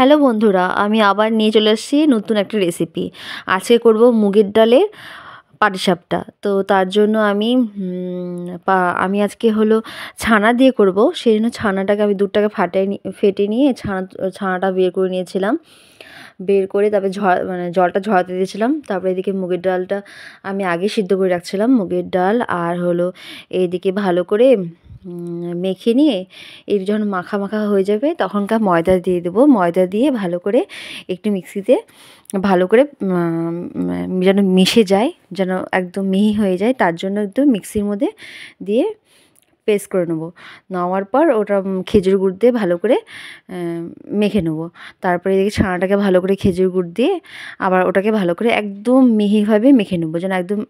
Hello বন্ধুরা, আমি আবার নিয়ে চলে এসেছি নতুন একটা রেসিপি। আজকে করব মুগের ডালের পাটিসাপটা। তো তার জন্য আমি আজকে হলো ছানা দিয়ে করব। সেই জন্য ছানাটাকে আমি দুধটাকে ফেটে নিয়ে ছানাটা বের করে নিয়েছিলাম। বের করে তারপরে জলটা ঝরাতে দিয়েছিলাম। তারপরে এদিকে মুগের ডালটা আমি আগে সিদ্ধ করে রাখছিলাম। মুগের ডাল আর হলো এইদিকে ভালো করে মেখে নিয়ে এর যখন মাখা মাখা হয়ে যাবে তখনকার ময়দা দিয়ে দেবো। ময়দা দিয়ে ভালো করে একটু মিক্সিতে ভালো করে যেন মিশে যায়, যেন একদম মিহি হয়ে যায়, তার জন্য একদম মিক্সির মধ্যে দিয়ে পেস্ট করে নেবো। নেওয়ার পর ওটা খেজুর গুড় দিয়ে ভালো করে মেখে নেবো। তারপরে এদিকে ছানাটাকে ভালো করে খেজুর গুড় দিয়ে আবার ওটাকে ভালো করে একদম মিহিভাবে মেখে নেবো, যেন একদম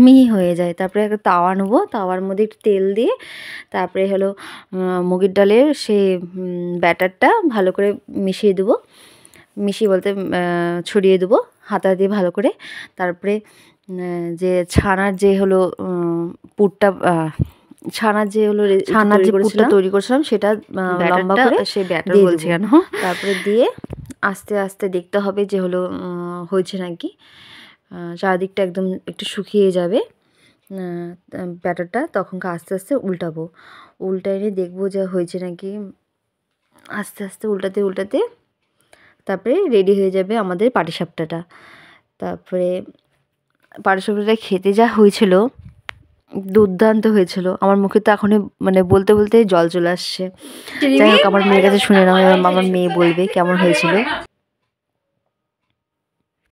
মিহি হয়ে যায়। তারপরে একটা তাওয়া নেবো, তাওয়ার মধ্যে একটু তেল দিয়ে তারপরে হলো মুগের ডালের সেই ব্যাটারটা ভালো করে মিশিয়ে দেবো। মিশিয়ে বলতে ছড়িয়ে দেবো হাতা দিয়ে ভালো করে। তারপরে যে ছানার যে হলো পুরটা ছানার যে পুরটা তৈরি করেছিলাম সেটা লম্বা করে সেই ব্যাটার বলছি কেন, তারপরে দিয়ে আস্তে আস্তে দেখতে হবে যে হলো হয়েছে নাকি। চারিদিকটা একদম একটু শুকিয়ে যাবে ব্যাটারটা, তখন আস্তে আস্তে উল্টাইলে দেখবো যে হয়েছে নাকি। আস্তে আস্তে উল্টাতে তারপরে রেডি হয়ে যাবে আমাদের পাটিসাপটাটা। তারপরে পাটিসাপটাটা খেতে যা হয়েছিল, দুর্দান্ত হয়েছিল। আমার মুখে তো এখনই বলতে বলতে জল চলে আসছে। যাই হোক, আমার মেয়ের কাছে শুনে নাও, আমার মেয়ে বলবে কেমন হয়েছিল।